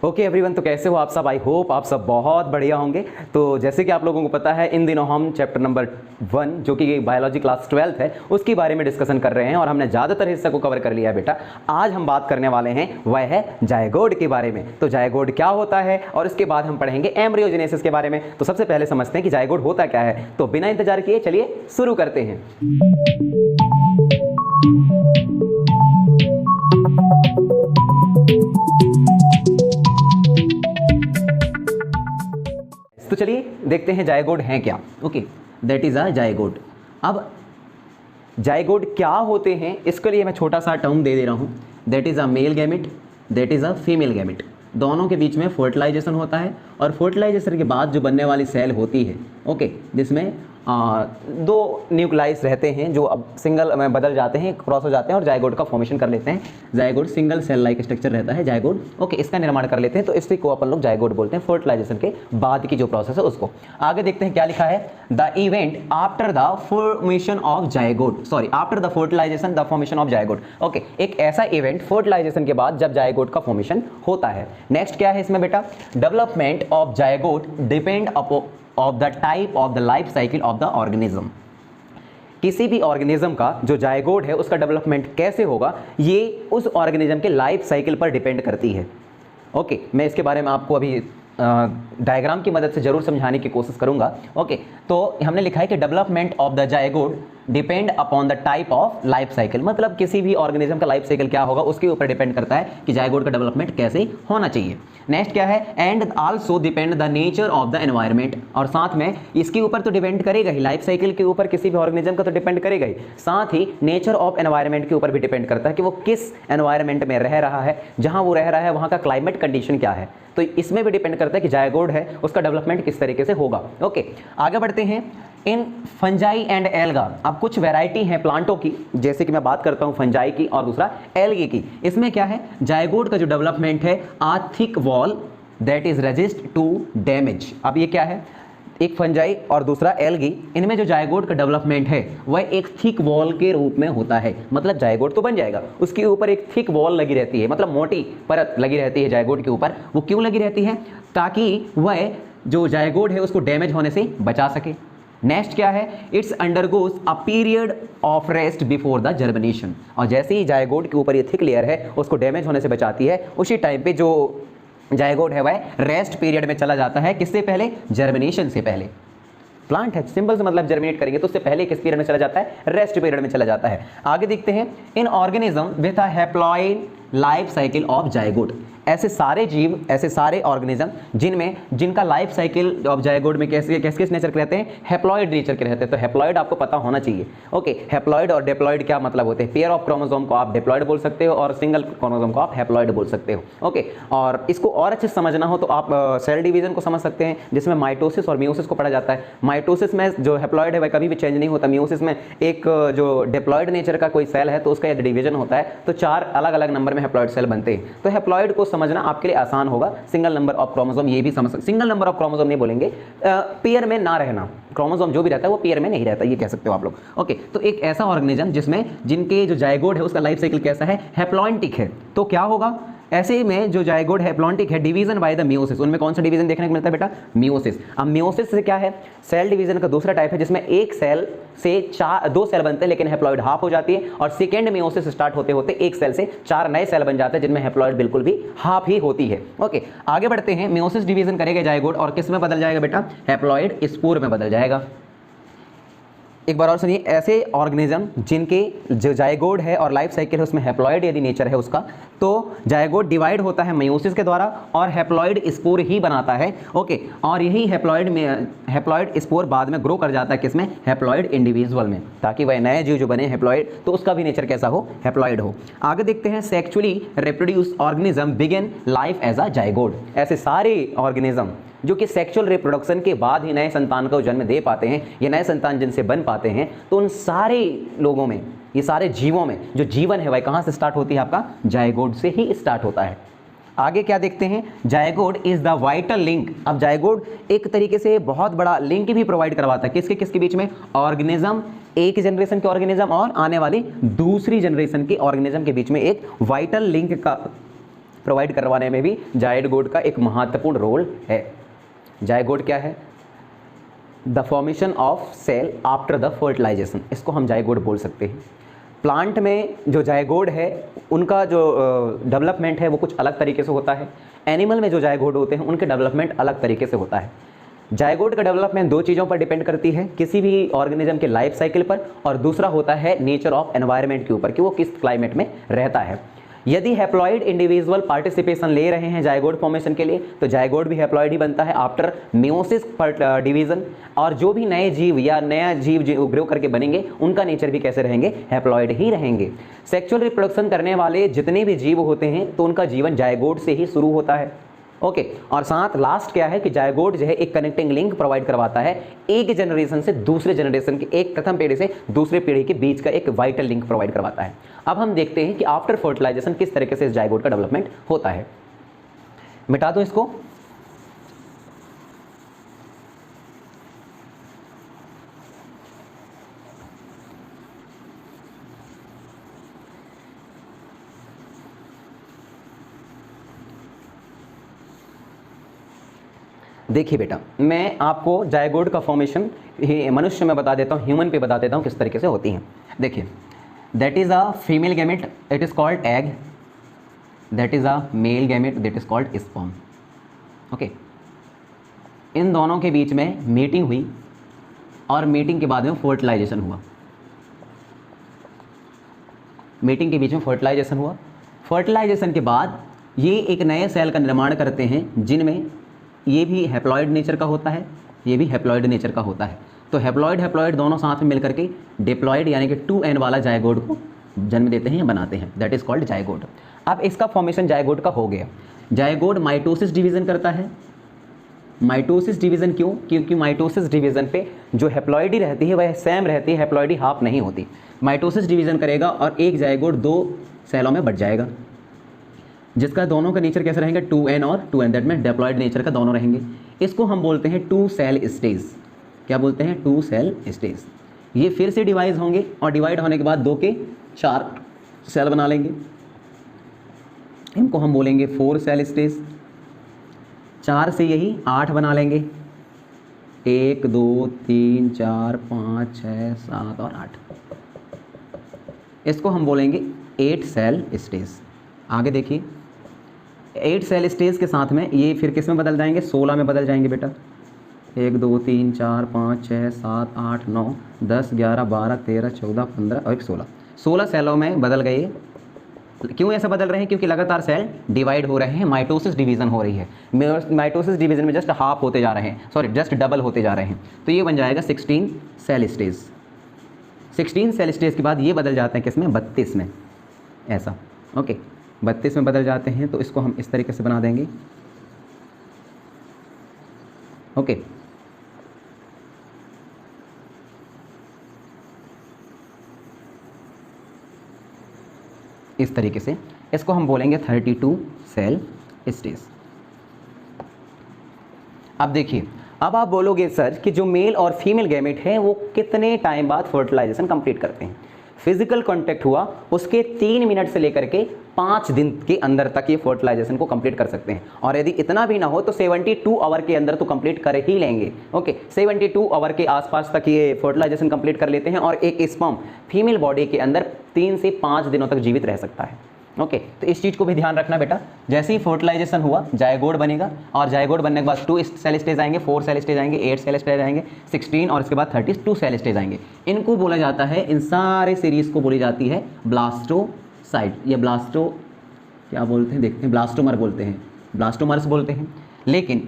Okay everyone, तो कैसे हो आप सब? आई होप आप सब बहुत बढ़िया होंगे। तो जैसे कि आप लोगों को पता है, इन दिनों हम चैप्टर नंबर 1 जो कि बायोलॉजी क्लास 12 है उसके बारे में डिस्कशन कर रहे हैं और हमने ज़्यादातर हिस्सा को कवर कर लिया है बेटा। आज हम बात करने वाले हैं वह है जायगोड के बारे में। तो जायगोड क्या होता है और उसके बाद हम पढ़ेंगे एम्ब्रियोजेनेसिस के बारे में। तो सबसे पहले समझते हैं कि जायगोड होता क्या है। तो बिना इंतजार किए चलिए शुरू करते हैं। तो चलिए देखते हैं जायगोड है क्या। Okay, that is a zygote. अब जायगोड क्या होते हैं इसके लिए मैं छोटा सा टर्म दे दे रहा हूं। That is a male gamete, that is a female gamete. दोनों के बीच में फर्टिलाइजेशन होता है और फर्टिलाइजेशन के बाद जो बनने वाली सेल होती है, ओके, जिसमें दो न्यूक्लियस रहते हैं जो अब सिंगल में बदल जाते हैं, क्रॉस हो जाते हैं और जायगोड का फॉर्मेशन कर लेते हैं। Zygote single cell like structure रहता है जायगोड। ओके, इसका निर्माण कर लेते हैं, तो इसी को अपन लोग जायगोड बोलते हैं। फर्टिलाइजेशन के बाद की जो प्रोसेस है उसको आगे देखते हैं क्या लिखा है। The event after the formation of zygote, sorry after the fertilization the formation of zygote. Okay, एक ऐसा इवेंट फर्टिलाइजेशन के बाद जब जायगोड का फॉर्मेशन होता है। नेक्स्ट क्या है इसमें बेटा, development of zygote depend upon of the type of the life cycle of the organism। किसी भी ऑर्गेनिज्म का जो जायगोड है उसका डेवलपमेंट कैसे होगा ये उस ऑर्गेनिज्म के लाइफ साइकिल पर डिपेंड करती है। ओके, मैं इसके बारे में आपको अभी डायग्राम की मदद से जरूर समझाने की कोशिश करूंगा। ओके, तो हमने लिखा है कि development of the zygote depend upon the type of life cycle, मतलब किसी भी ऑर्गेनिज्म का लाइफ साइकिल क्या होगा उसके ऊपर डिपेंड करता है कि जायगोड का डेवलपमेंट कैसे होना चाहिए। नेक्स्ट क्या है, and also depend the nature of the environment, और साथ में इसके ऊपर तो डिपेंड करेगा ही, लाइफ साइकिल के ऊपर किसी भी ऑर्गेनिज्म का तो डिपेंड करेगा ही, साथ ही नेचर ऑफ एनवायरनमेंट के ऊपर भी डिपेंड करता है कि वो किस एनवायरनमेंट में रह रहा है, जहां वो रह रहा है वहां का क्लाइमेट कंडीशन क्या है। तो इसमें भी डिपेंड करता है कि जायगोड है उसका डेवलपमेंट किस तरीके से होगा। ओके, आगे बढ़ते हैं। इन फंजाई एंड एल्गा, अब कुछ वैरायटी हैं प्लांटों की, जैसे कि मैं बात करता हूं फंजाई की और दूसरा एल्गी की। इसमें क्या है, जायगोड का जो डेवलपमेंट है a thick wall that is resist to damage. अब ये क्या है, एक फंजाई और दूसरा एल्गी, इनमें जो जायगोड का डेवलपमेंट है वह एक थिक वॉल के रूप में होता है। मतलब जायगोड तो बन जाएगा, उसके ऊपर एक थिक वॉल लगी रहती है, मतलब मोटी परत लगी रहती है जायगोड के ऊपर। वो क्यों लगी रहती है, ताकि वह जो जायगोड है उसको डैमेज होने से बचा सके। नेक्स्ट क्या है, it's undergoes a period of rest before the germination, और जैसे ही जायगोड के ऊपर ये थिक लेयर है उसको डैमेज होने से बचाती है, उसी टाइम पे जो जायगोड है वह रेस्ट पीरियड में चला जाता है। किससे पहले, जर्मिनेशन से पहले। प्लांट है, सिंपल से मतलब जर्मिनेट करेंगे तो उससे पहले किस पीरियड में चला जाता है, रेस्ट पीरियड में चला जाता है। आगे देखते हैं, इन organism with a haploid life cycle of zygote, ऐसे सारे जीव, ऐसे सारे ऑर्गेनिज्म जिनका लाइफ साइकिल ऑफ जायगोड में कैसे किस नेचर के रहते हैं, हैप्लॉइड नेचर के रहते हैं। तो हैप्लॉइड आपको पता होना चाहिए। ओके, हैप्लॉइड और डिप्लॉइड क्या मतलब होते हैं, पेयर ऑफ क्रोमोसोम को आप डिप्लॉइड बोल सकते हो और सिंगल क्रोमोसोम को आप हैप्लॉइड बोल सकते हो। ओके, और इसको और अच्छे से समझना हो तो आप सेल डिवीजन को समझ सकते हैं, जिसमें माइटोसिस और मियोसिस को पढ़ा जाता है। माइटोसिस में जो हैप्लॉइड है वह कभी भी चेंज नहीं होता। मियोसिस में एक जो डिप्लॉइड नेचर का कोई सेल है तो उसका यदि डिवीजन होता है तो 4 अलग अलग नंबर में हैप्लॉइड सेल बनते हैं। तो हैप्लॉइड को समझना आपके लिए आसान होगा। सिंगल नंबर ऑफ क्रोमोसोम ये भी समझ सकते, सिंगल नंबर ऑफ क्रोमोसोम नहीं बोलेंगे, पेयर में ना रहना, क्रोमोसोम जो भी रहता है वो पेयर में नहीं रहता, ये कह सकते हो आप लोग। ओके, तो एक ऐसा ऑर्गेनिज्म जिसमें जिनके जो जायगोड है उसका लाइफ साइकिल कैसा है, हैप्लॉइंटिक है। तो क्या होगा, ऐसे में जो जायगोड हैप्लॉइंटिक है, डिवीजन बाय द मियोसिस, उनमें कौन सा डिवीजन देखने को मिलता है बेटा, मियोसिस। अब मियोसिस से क्या है, सेल डिवीजन का दूसरा टाइप है जिसमें एक सेल से 2 सेल बनते हैं लेकिन हैप्लॉइड हाफ हो जाती है, और सेकेंड मियोसिस स्टार्ट होते होते एक सेल से 4 नए सेल बन जाते हैं जिनमें हैप्लॉइड बिल्कुल भी हाफ ही होती है। ओके, आगे बढ़ते हैं। मियोसिस डिवीजन करेगा जायगोड और किस में बदल जाएगा बेटा, हैप्लॉइड स्पोर में बदल जाएगा। एक बार और सुनिए, ऐसे ऑर्गेनिज्म जिनके जो जायगोड है और लाइफ साइकिल है उसमें हैप्लॉइड यदि नेचर है उसका, तो जायगोड डिवाइड होता है मेयोसिस के द्वारा और हैप्लॉइड स्पोर ही बनाता है। ओके, और यही हैप्लॉइड स्पोर बाद में ग्रो कर जाता है किसमें, हैप्लॉइड इंडिविजुअल में, ताकि वह नए जीव जो बने हैप्लॉइड तो उसका भी नेचर कैसा हो, हैप्लॉइड हो। आगे देखते हैं, sexually reproduce organism begin life as a zygote, ऐसे सारे ऑर्गेनिज्म जो कि सेक्सुअल रिप्रोडक्शन के बाद ही नए संतान को जन्म दे पाते हैं, ये नए संतान जिनसे बन पाते हैं, तो उन सारे लोगों में, ये सारे जीवों में जो जीवन है वह कहाँ से स्टार्ट होती है, आपका जायगोड से ही स्टार्ट होता है। आगे क्या देखते हैं, zygote is the vital link. अब जायगोड एक तरीके से बहुत बड़ा लिंक भी प्रोवाइड करवाता है, किसके किसके बीच में, ऑर्गेनिज्म, एक जनरेशन के ऑर्गेनिज्म और आने वाली दूसरी जनरेशन के ऑर्गेनिज्म के बीच में एक वाइटल लिंक का प्रोवाइड करवाने में भी जाइगोट का एक महत्वपूर्ण रोल है। जाइगोट क्या है? The formation of cell after the fertilization, इसको हम जाइगोट बोल सकते हैं। प्लांट में जो जाइगोट है उनका जो डेवलपमेंट है वो कुछ अलग तरीके से होता है। एनिमल में जो जाइगोट होते हैं उनके डेवलपमेंट अलग तरीके से होता है। जाइगोट का डेवलपमेंट दो चीज़ों पर डिपेंड करती है, किसी भी ऑर्गेनिज्म के लाइफ साइकिल पर, और दूसरा होता है नेचर ऑफ एनवायरनमेंट के ऊपर कि वो किस क्लाइमेट में रहता है। यदि हैप्लॉइड इंडिविजुअल पार्टिसिपेशन ले रहे हैं जाइगोट फॉर्मेशन के लिए तो जाइगोट भी हैप्लॉइड ही बनता है आफ्टर मियोसिस डिवीजन। और जो भी नए जीव या नया जीव जो ग्रो करके बनेंगे उनका नेचर भी कैसे रहेंगे? हैप्लॉइड ही रहेंगे। सेक्सुअल रिप्रोडक्शन करने वाले जितने भी जीव होते हैं तो उनका जीवन जाइगोट से ही शुरू होता है। ओके, और साथ लास्ट क्या है कि जाइगोट जो है एक कनेक्टिंग लिंक प्रोवाइड करवाता है एक जनरेशन से दूसरे जनरेशन के, एक प्रथम पीढ़ी से दूसरे पीढ़ी के बीच का एक वाइटल लिंक प्रोवाइड करवाता है। अब हम देखते हैं कि आफ्टर फर्टिलाइजेशन किस तरीके से इस जाइगोट का डेवलपमेंट होता है। मिटा दो इसको। देखिए बेटा, मैं आपको जाइगोट का फॉर्मेशन मनुष्य में बता देता हूँ, ह्यूमन पे बता देता हूँ किस तरीके से होती हैं। देखिए, that is a female gamete, it is called egg, that is a male gamete, that is called sperm. Okay, इन दोनों के बीच में मीटिंग हुई और मीटिंग के बाद में फर्टिलाइजेशन हुआ। मीटिंग के बीच में फर्टिलाइजेशन हुआ। फर्टिलाइजेशन के बाद ये एक नए सेल का निर्माण करते हैं जिनमें ये भी हैप्लॉइड नेचर का होता है, ये भी हैप्लॉइड नेचर का होता है। तो हैप्लॉइड दोनों साथ में मिलकर के डिप्लॉइड यानी कि 2n वाला जाइगोट को जन्म देते हैं या बनाते हैं, दैट इज़ कॉल्ड जाइगोट। अब इसका फॉर्मेशन जाइगोट का हो गया। जाइगोट माइटोसिस डिवीज़न करता है। माइटोसिस डिवीज़न क्यों? क्योंकि माइटोसिस डिवीज़न पे जो हैप्लॉइड ही रहती है वह सेम रहती है, हैप्लॉइड ही हाफ नहीं होती। माइटोसिस डिवीज़न करेगा और एक जाइगोट 2 सेलों में बट जाएगा, जिसका दोनों का नेचर कैसे रहेंगे? 2n और 2n, दैट में डिप्लॉइड नेचर का दोनों रहेंगे। इसको हम बोलते हैं 2 सेल स्टेज। क्या बोलते हैं? 2 सेल स्टेज। ये फिर से डिवाइड होंगे और डिवाइड होने के बाद 2 के 4 सेल बना लेंगे, इनको हम बोलेंगे 4 सेल स्टेज। 4 से यही 8 बना लेंगे, 1 2 3 4 5 6 7 और 8, इसको हम बोलेंगे 8 सेल स्टेज। आगे देखिए, 8 सेल स्टेज के साथ में ये फिर किस में बदल जाएंगे? 16 में बदल जाएंगे बेटा। 1 2 3 4 5 6 7 8 9 10 11 12 13 14 15 और 16 सेलों में बदल गए। क्यों ऐसा बदल रहे हैं? क्योंकि लगातार सेल डिवाइड हो रहे हैं, माइटोसिस डिवीज़न हो रही है। माइटोसिस डिवीज़न में जस्ट हाफ होते जा रहे हैं, सॉरी जस्ट डबल होते जा रहे हैं। तो ये बन जाएगा 16 सेल स्टेज। 16 सेल स्टेज के बाद ये बदल जाते हैं किस में? 32 में, ऐसा। ओके, 32 में बदल जाते हैं, तो इसको हम इस तरीके से बना देंगे। ओके, इस तरीके से इसको हम बोलेंगे 32 सेल स्टेज। अब देखिए, अब आप बोलोगे सर कि जो मेल और फीमेल गैमेट है वो कितने टाइम बाद फर्टिलाइजेशन कंप्लीट करते हैं? फिजिकल कांटेक्ट हुआ उसके 3 मिनट से लेकर के 5 दिन के अंदर तक ये फर्टिलाइजेशन को कंप्लीट कर सकते हैं, और यदि इतना भी ना हो तो 72 आवर के अंदर तो कंप्लीट कर ही लेंगे। ओके, 72 आवर के आसपास तक ये फर्टिलाइजेशन कंप्लीट कर लेते हैं, और एक स्पर्म फीमेल बॉडी के अंदर 3 से 5 दिनों तक जीवित रह सकता है। ओके, तो इस चीज़ को भी ध्यान रखना बेटा। जैसे ही फर्टिलाइजेशन हुआ जाइगोट बनेगा, और जाइगोट बनने के बाद 2 सेल स्टेज आएंगे, 4 सेल स्टेज आएंगे, 8 सेल स्टेज आएंगे, 16 और इसके बाद 32 सेल स्टेज आएंगे। इनको बोला जाता है, इन सारे सीरीज को बोली जाती है ब्लास्टोसाइट या ब्लास्टो क्या बोलते हैं, देखते हैं, ब्लास्टोमर बोलते हैं, ब्लास्टोमर्स बोलते हैं। लेकिन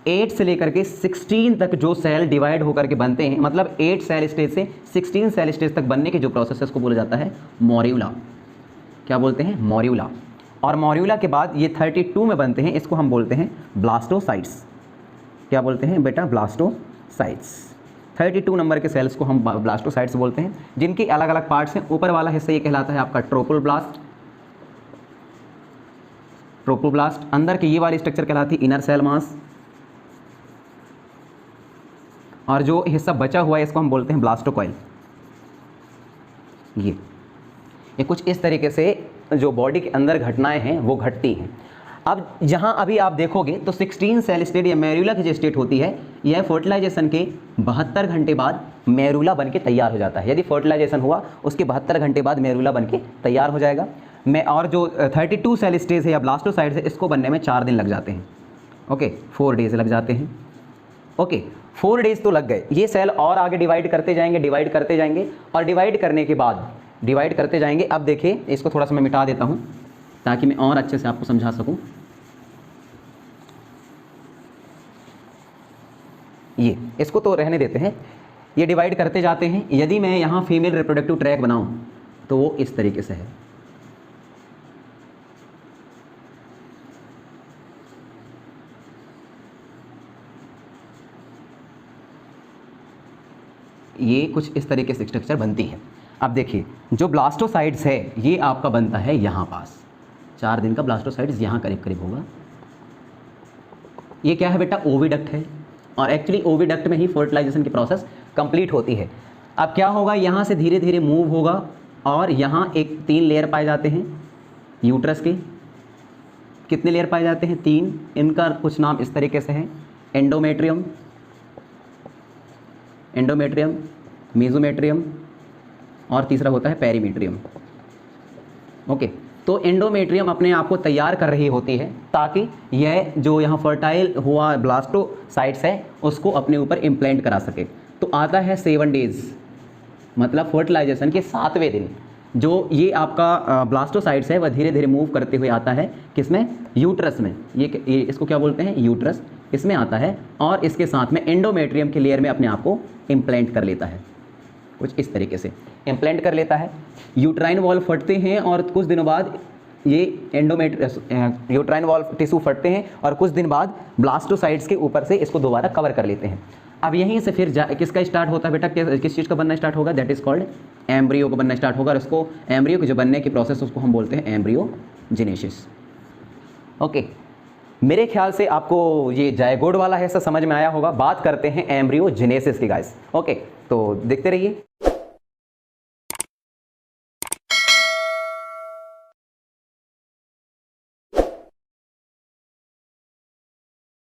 8 से लेकर के 16 तक जो सेल डिवाइड होकर के बनते हैं, मतलब 8 सेल स्टेज से 16 सेल स्टेज तक बनने के जो प्रोसेस है उसको बोला जाता है मॉर्यूला। क्या बोलते हैं? मॉर्यूला। और मॉर्यूला के बाद ये 32 में बनते हैं, इसको हम बोलते हैं ब्लास्टोसाइट्स। क्या बोलते हैं बेटा? ब्लास्टोसाइट्स। 32 नंबर के सेल्स को हम ब्लास्टोसाइट्स बोलते हैं, जिनके अलग अलग पार्ट्स हैं। ऊपर वाला हिस्सा ये कहलाता है आपका ट्रोपोब्लास्ट। ट्रोपोब्लास्ट अंदर की ये वाली स्ट्रक्चर कहलाती है इनर सेल मास, और जो हिस्सा बचा हुआ है इसको हम बोलते हैं ब्लास्टोकॉइल। ये कुछ इस तरीके से जो बॉडी के अंदर घटनाएं हैं वो घटती हैं। अब जहां अभी आप देखोगे तो 16 सेल स्टेट या मेरुला की जो स्टेट होती है, यह फर्टिलाइजेशन के 72 घंटे बाद मेरुला बन के तैयार हो जाता है। यदि फर्टिलाइजेशन हुआ उसके 72 घंटे बाद मेरुला बन के तैयार हो जाएगा। और जो 32 सेल स्टेज है या ब्लास्टोसाइड्स है, इसको बनने में 4 दिन लग जाते हैं। ओके, 4 डेज लग जाते हैं। ओके, 4 डेज तो लग गए। ये सेल और आगे डिवाइड करते जाएंगे और डिवाइड करने के बाद डिवाइड करते जाएंगे। अब देखिए, इसको थोड़ा सा मैं मिटा देता हूँ ताकि मैं और अच्छे से आपको समझा सकूं। ये इसको तो रहने देते हैं, ये डिवाइड करते जाते हैं। यदि मैं यहाँ फीमेल रिप्रोडक्टिव ट्रैक बनाऊं तो वो इस तरीके से है। ये कुछ इस तरीके से स्ट्रक्चर बनती है। अब देखिए, जो ब्लास्टोसाइड्स है ये आपका बनता है यहाँ पास। 4 दिन का ब्लास्टोसाइड्स यहाँ करीब करीब होगा। ये क्या है बेटा? ओविडक्ट है, और एक्चुअली ओविडक्ट में ही फर्टिलाइजेशन की प्रोसेस कंप्लीट होती है। अब क्या होगा, यहाँ से धीरे धीरे मूव होगा और यहाँ एक 3 लेयर पाए जाते हैं यूट्रस के। कितने लेयर पाए जाते हैं? 3। इनका कुछ नाम इस तरीके से है, एंडोमेट्रियम, मेसोमेट्रियम और तीसरा होता है पेरीमेट्रियम। ओके, तो एंडोमेट्रियम अपने आप को तैयार कर रही होती है ताकि यह जो यहाँ फर्टाइल हुआ ब्लास्टोसाइट्स है उसको अपने ऊपर इम्प्लांट करा सके। तो आता है 7 डेज, मतलब फर्टिलाइजेशन के 7वें दिन जो ये आपका ब्लास्टोसाइट्स है वह धीरे धीरे मूव करते हुए आता है किसमें? यूट्रस में। ये इसको क्या बोलते हैं? यूट्रस। इसमें आता है और इसके साथ में एंडोमेट्रियम के लेयर में अपने आप को इम्प्लांट कर लेता है। कुछ इस तरीके से इम्प्लांट कर लेता है। यूट्राइन वॉल्व फटते हैं और कुछ दिनों बाद ये यूट्राइन वॉल्व टिश्यू फटते हैं और कुछ दिन बाद ब्लास्टोसाइट्स के ऊपर से इसको दोबारा कवर कर लेते हैं। अब यहीं से फिर किसका स्टार्ट होता है बेटा? किस चीज़ का बनना स्टार्ट होगा? दैट इज़ कॉल्ड एम्ब्रियो को बनना स्टार्ट होगा। और उसको एम्ब्रियो के जो बनने की प्रोसेस उसको हम बोलते हैं एम्ब्रियोजेनेसिस। ओके, मेरे ख्याल से आपको ये जायगोड वाला हिस्सा समझ में आया होगा। बात करते हैं एम्ब्रियोजेनेसिस की गाइस। ओके, तो देखते रहिए।